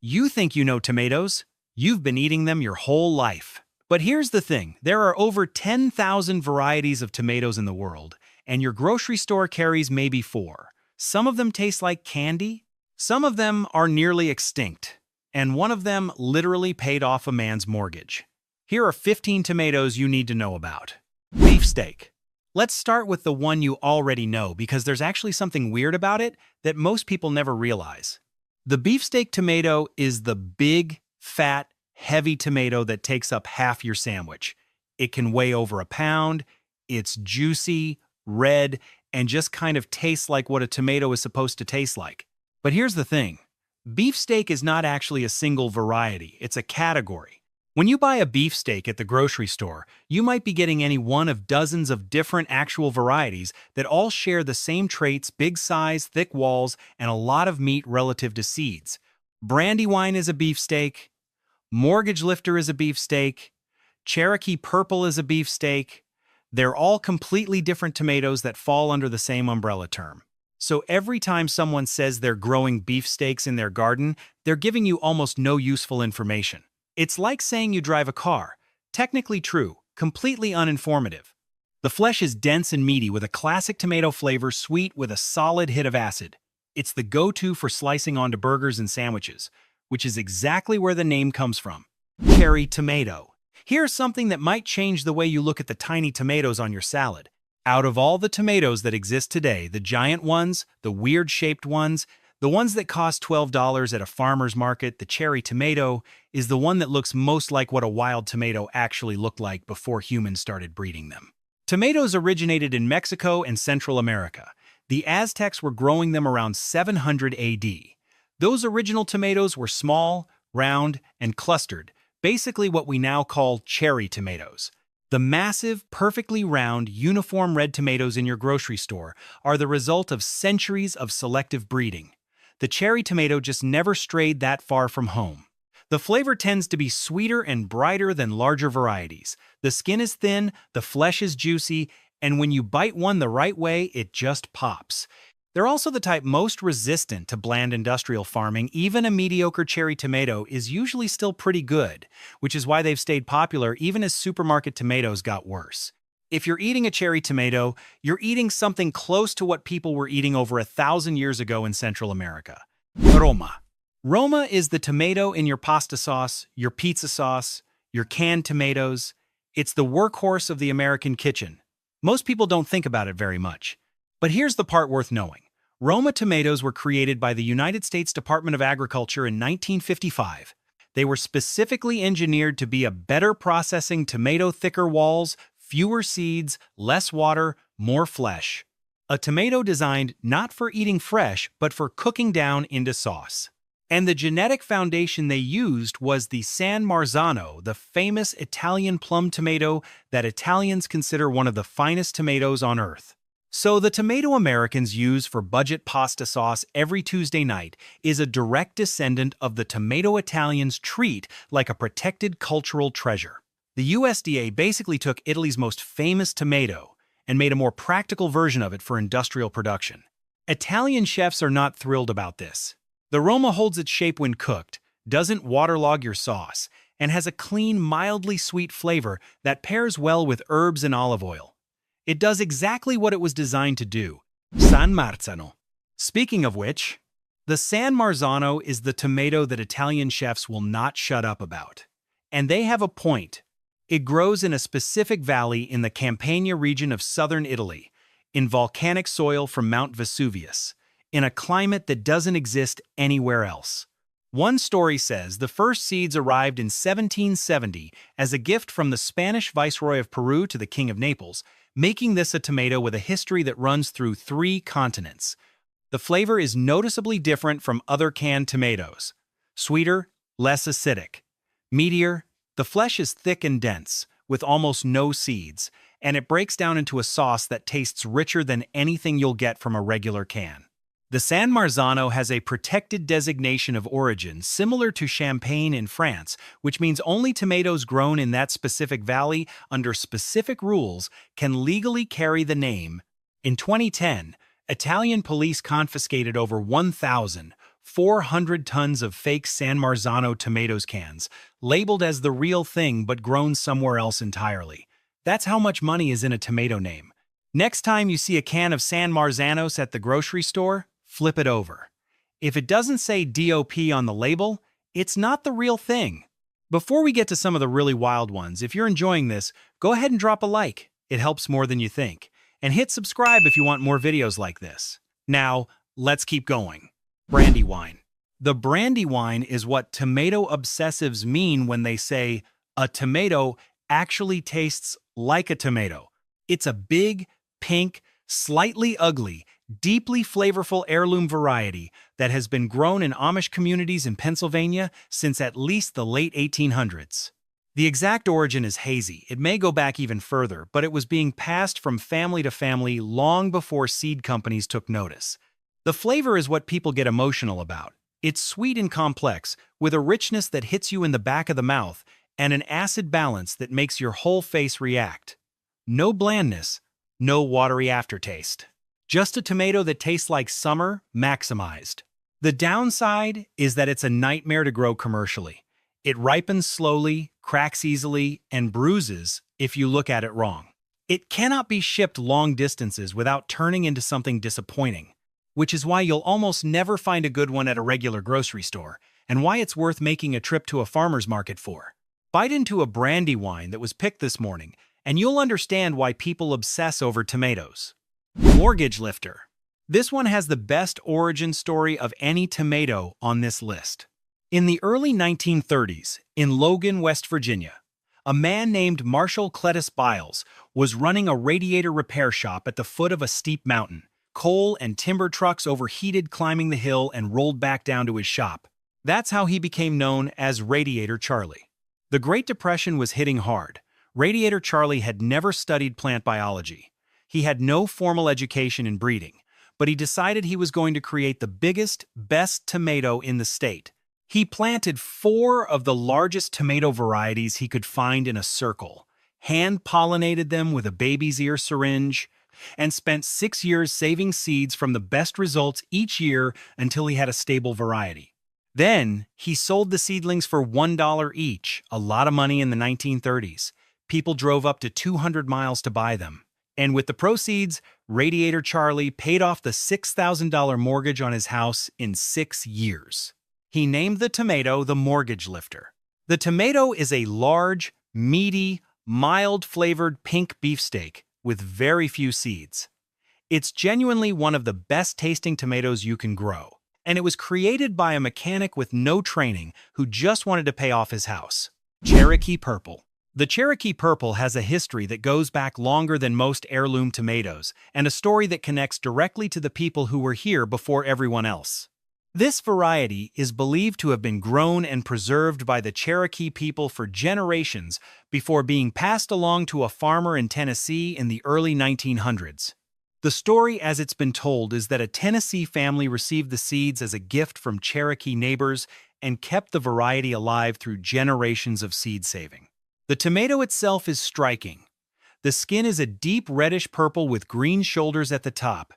You think you know tomatoes? You've been eating them your whole life. But here's the thing, there are over 10,000 varieties of tomatoes in the world, and your grocery store carries maybe 4. Some of them taste like candy, some of them are nearly extinct, and one of them literally paid off a man's mortgage. Here are 15 tomatoes you need to know about. Beefsteak. Let's start with the one you already know because there's actually something weird about it that most people never realize. The beefsteak tomato is the big, fat, heavy tomato that takes up half your sandwich. It can weigh over a pound, it's juicy, red, and just kind of tastes like what a tomato is supposed to taste like. But here's the thing. Beefsteak is not actually a single variety, it's a category. When you buy a beefsteak at the grocery store, you might be getting any one of dozens of different actual varieties that all share the same traits: big size, thick walls, and a lot of meat relative to seeds. Brandywine is a beefsteak, Mortgage Lifter is a beefsteak, Cherokee Purple is a beefsteak. They're all completely different tomatoes that fall under the same umbrella term. So every time someone says they're growing beefsteaks in their garden, they're giving you almost no useful information. It's like saying you drive a car. Technically true, completely uninformative. The flesh is dense and meaty with a classic tomato flavor, sweet with a solid hit of acid. It's the go-to for slicing onto burgers and sandwiches, which is exactly where the name comes from. Cherry tomato. Here's something that might change the way you look at the tiny tomatoes on your salad. Out of all the tomatoes that exist today, the giant ones, the weird-shaped ones, the ones that cost $12 at a farmer's market, the cherry tomato, is the one that looks most like what a wild tomato actually looked like before humans started breeding them. Tomatoes originated in Mexico and Central America. The Aztecs were growing them around 700 AD. Those original tomatoes were small, round, and clustered, basically what we now call cherry tomatoes. The massive, perfectly round, uniform red tomatoes in your grocery store are the result of centuries of selective breeding. The cherry tomato just never strayed that far from home. The flavor tends to be sweeter and brighter than larger varieties. The skin is thin, the flesh is juicy, and when you bite one the right way, it just pops. They're also the type most resistant to bland industrial farming. Even a mediocre cherry tomato is usually still pretty good, which is why they've stayed popular even as supermarket tomatoes got worse. If you're eating a cherry tomato, you're eating something close to what people were eating over 1,000 years ago in Central America. Roma. Roma is the tomato in your pasta sauce, your pizza sauce, your canned tomatoes. It's the workhorse of the American kitchen. Most people don't think about it very much. But here's the part worth knowing. Roma tomatoes were created by the United States Department of Agriculture in 1955. They were specifically engineered to be a better processing tomato, thicker walls, fewer seeds, less water, more flesh. A tomato designed not for eating fresh, but for cooking down into sauce. And the genetic foundation they used was the San Marzano, the famous Italian plum tomato that Italians consider one of the finest tomatoes on earth. So the tomato Americans use for budget pasta sauce every Tuesday night is a direct descendant of the tomato Italians treat like a protected cultural treasure. The USDA basically took Italy's most famous tomato and made a more practical version of it for industrial production. Italian chefs are not thrilled about this. The Roma holds its shape when cooked, doesn't waterlog your sauce, and has a clean, mildly sweet flavor that pairs well with herbs and olive oil. It does exactly what it was designed to do. San Marzano. Speaking of which, the San Marzano is the tomato that Italian chefs will not shut up about. And they have a point. It grows in a specific valley in the Campania region of southern Italy, in volcanic soil from Mount Vesuvius, in a climate that doesn't exist anywhere else. One story says the first seeds arrived in 1770 as a gift from the Spanish Viceroy of Peru to the King of Naples, making this a tomato with a history that runs through 3 continents. The flavor is noticeably different from other canned tomatoes. Sweeter, less acidic. Meatier, the flesh is thick and dense, with almost no seeds, and it breaks down into a sauce that tastes richer than anything you'll get from a regular can. The San Marzano has a protected designation of origin similar to Champagne in France, which means only tomatoes grown in that specific valley under specific rules can legally carry the name. In 2010, Italian police confiscated over 1,000 400 tons of fake San Marzano tomatoes cans, labeled as the real thing but grown somewhere else entirely. That's how much money is in a tomato name. Next time you see a can of San Marzanos at the grocery store, flip it over. If it doesn't say DOP on the label, it's not the real thing. Before we get to some of the really wild ones, if you're enjoying this, go ahead and drop a like. It helps more than you think. And hit subscribe if you want more videos like this. Now, let's keep going. Brandywine. The Brandywine is what tomato obsessives mean when they say a tomato actually tastes like a tomato. It's a big, pink, slightly ugly, deeply flavorful heirloom variety that has been grown in Amish communities in Pennsylvania since at least the late 1800s. The exact origin is hazy. It may go back even further, but it was being passed from family to family long before seed companies took notice. The flavor is what people get emotional about. It's sweet and complex, with a richness that hits you in the back of the mouth and an acid balance that makes your whole face react. No blandness, no watery aftertaste. Just a tomato that tastes like summer, maximized. The downside is that it's a nightmare to grow commercially. It ripens slowly, cracks easily, and bruises if you look at it wrong. It cannot be shipped long distances without turning into something disappointing, which is why you'll almost never find a good one at a regular grocery store, and why it's worth making a trip to a farmer's market for. Bite into a Brandywine that was picked this morning, and you'll understand why people obsess over tomatoes. Mortgage Lifter. This one has the best origin story of any tomato on this list. In the early 1930s, in Logan, West Virginia, a man named Marshall Cletus Biles was running a radiator repair shop at the foot of a steep mountain. Coal and timber trucks overheated climbing the hill and rolled back down to his shop. That's how he became known as Radiator Charlie. The Great Depression was hitting hard. Radiator Charlie had never studied plant biology. He had no formal education in breeding, but he decided he was going to create the biggest, best tomato in the state. He planted 4 of the largest tomato varieties he could find in a circle, hand-pollinated them with a baby's ear syringe, and spent 6 years saving seeds from the best results each year until he had a stable variety. Then, he sold the seedlings for $1 each, a lot of money in the 1930s. People drove up to 200 miles to buy them. And with the proceeds, Radiator Charlie paid off the $6,000 mortgage on his house in 6 years. He named the tomato the Mortgage Lifter. The tomato is a large, meaty, mild-flavored pink beefsteak with very few seeds. It's genuinely one of the best-tasting tomatoes you can grow, and it was created by a mechanic with no training who just wanted to pay off his house. Cherokee Purple. The Cherokee Purple has a history that goes back longer than most heirloom tomatoes, and a story that connects directly to the people who were here before everyone else. This variety is believed to have been grown and preserved by the Cherokee people for generations before being passed along to a farmer in Tennessee in the early 1900s. The story, as it's been told, is that a Tennessee family received the seeds as a gift from Cherokee neighbors and kept the variety alive through generations of seed saving. The tomato itself is striking. The skin is a deep reddish purple with green shoulders at the top.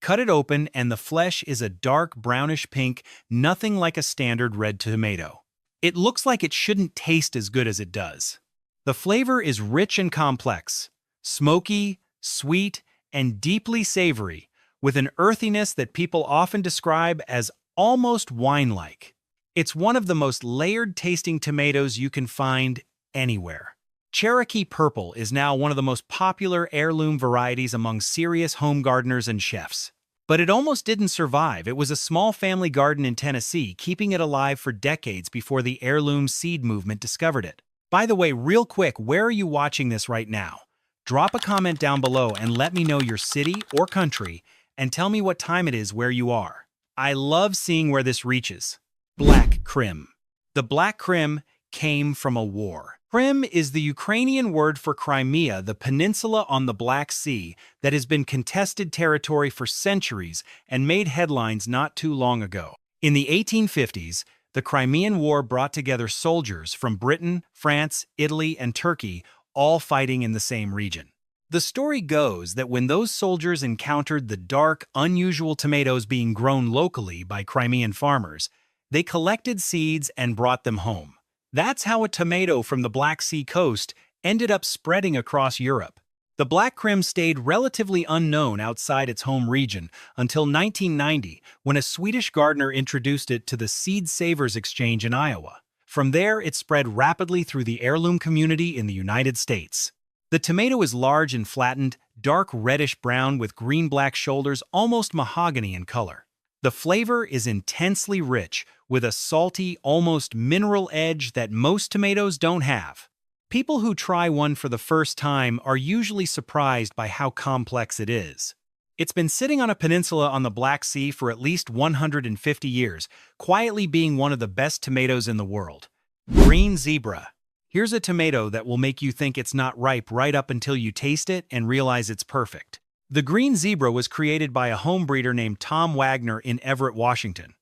Cut it open and the flesh is a dark brownish pink, nothing like a standard red tomato. It looks like it shouldn't taste as good as it does. The flavor is rich and complex, smoky, sweet, and deeply savory, with an earthiness that people often describe as almost wine-like. It's one of the most layered-tasting tomatoes you can find anywhere. Cherokee Purple is now one of the most popular heirloom varieties among serious home gardeners and chefs. But it almost didn't survive. It was a small family garden in Tennessee, keeping it alive for decades before the heirloom seed movement discovered it. By the way, real quick, where are you watching this right now? Drop a comment down below and let me know your city or country, and tell me what time it is where you are. I love seeing where this reaches. Black Krim. The Black Krim came from a war. Krim is the Ukrainian word for Crimea, the peninsula on the Black Sea that has been contested territory for centuries and made headlines not too long ago. In the 1850s, the Crimean War brought together soldiers from Britain, France, Italy, and Turkey, all fighting in the same region. The story goes that when those soldiers encountered the dark, unusual tomatoes being grown locally by Crimean farmers, they collected seeds and brought them home. That's how a tomato from the Black Sea coast ended up spreading across Europe. The black Krim stayed relatively unknown outside its home region until 1990, when a Swedish gardener introduced it to the Seed Savers Exchange in Iowa. From there, it spread rapidly through the heirloom community in the United States. The tomato is large and flattened, dark reddish-brown with green-black shoulders, almost mahogany in color. The flavor is intensely rich, with a salty, almost mineral edge that most tomatoes don't have. People who try one for the first time are usually surprised by how complex it is. It's been sitting on a peninsula on the Black Sea for at least 150 years, quietly being one of the best tomatoes in the world. Green Zebra. Here's a tomato that will make you think it's not ripe right up until you taste it and realize it's perfect. The Green Zebra was created by a home breeder named Tom Wagner in Everett, Washington.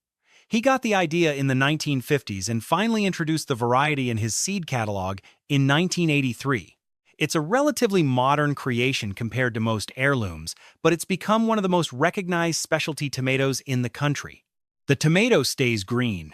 He got the idea in the 1950s and finally introduced the variety in his seed catalog in 1983. It's a relatively modern creation compared to most heirlooms, but it's become one of the most recognized specialty tomatoes in the country. The tomato stays green.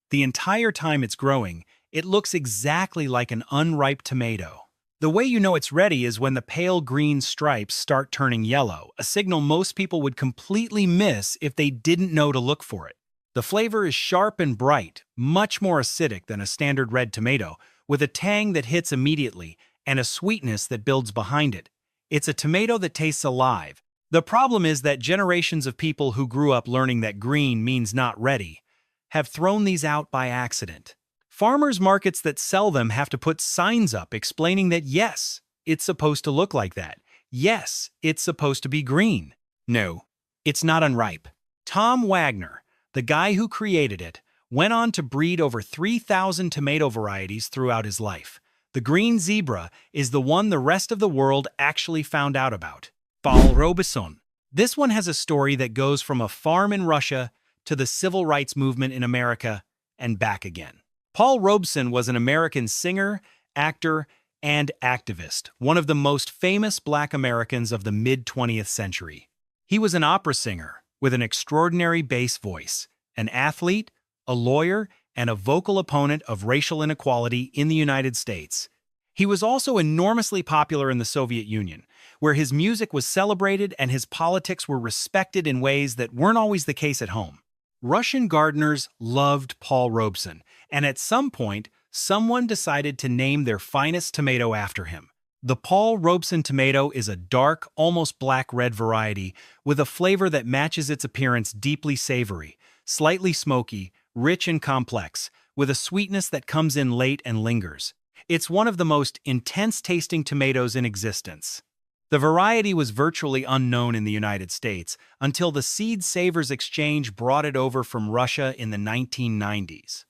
The entire time it's growing, it looks exactly like an unripe tomato. The way you know it's ready is when the pale green stripes start turning yellow, a signal most people would completely miss if they didn't know to look for it. The flavor is sharp and bright, much more acidic than a standard red tomato, with a tang that hits immediately and a sweetness that builds behind it. It's a tomato that tastes alive. The problem is that generations of people who grew up learning that green means not ready have thrown these out by accident. Farmers markets that sell them have to put signs up explaining that yes, it's supposed to look like that. Yes, it's supposed to be green. No, it's not unripe. Tom Wagner, the guy who created it, went on to breed over 3,000 tomato varieties throughout his life. The Green Zebra is the one the rest of the world actually found out about. Paul Robeson. This one has a story that goes from a farm in Russia to the civil rights movement in America and back again. Paul Robeson was an American singer, actor, and activist, one of the most famous Black Americans of the mid-20th century. He was an opera singer with an extraordinary bass voice, an athlete, a lawyer, and a vocal opponent of racial inequality in the United States. He was also enormously popular in the Soviet Union, where his music was celebrated and his politics were respected in ways that weren't always the case at home. Russian gardeners loved Paul Robeson, and at some point, someone decided to name their finest tomato after him. The Paul Robeson tomato is a dark, almost black-red variety with a flavor that matches its appearance: deeply savory, slightly smoky, rich and complex, with a sweetness that comes in late and lingers. It's one of the most intense-tasting tomatoes in existence. The variety was virtually unknown in the United States until the Seed Savers Exchange brought it over from Russia in the 1990s.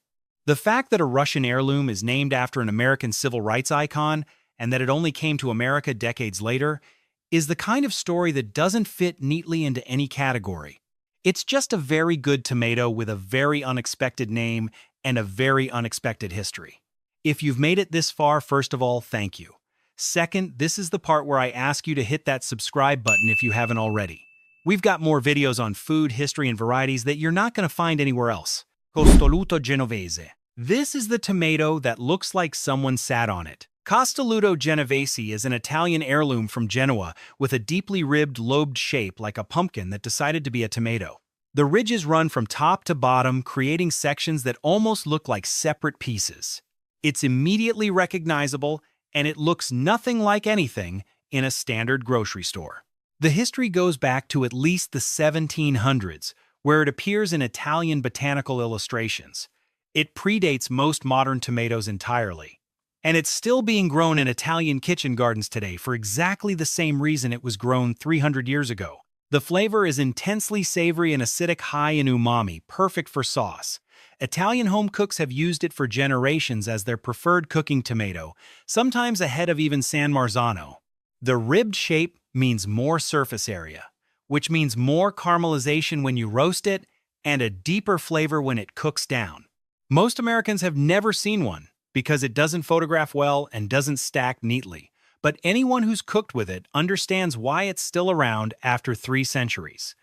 The fact that a Russian heirloom is named after an American civil rights icon and that it only came to America decades later is the kind of story that doesn't fit neatly into any category. It's just a very good tomato with a very unexpected name and a very unexpected history. If you've made it this far, first of all, thank you. Second, this is the part where I ask you to hit that subscribe button if you haven't already. We've got more videos on food, history, and varieties that you're not going to find anywhere else. Costoluto Genovese. This is the tomato that looks like someone sat on it. Costoluto Genovese is an Italian heirloom from Genoa with a deeply ribbed, lobed shape like a pumpkin that decided to be a tomato. The ridges run from top to bottom, creating sections that almost look like separate pieces. It's immediately recognizable, and it looks nothing like anything in a standard grocery store. The history goes back to at least the 1700s, where it appears in Italian botanical illustrations. It predates most modern tomatoes entirely. And it's still being grown in Italian kitchen gardens today for exactly the same reason it was grown 300 years ago. The flavor is intensely savory and acidic, high in umami, perfect for sauce. Italian home cooks have used it for generations as their preferred cooking tomato, sometimes ahead of even San Marzano. The ribbed shape means more surface area, which means more caramelization when you roast it and a deeper flavor when it cooks down. Most Americans have never seen one, because it doesn't photograph well and doesn't stack neatly. but anyone who's cooked with it understands why it's still around after 3 centuries.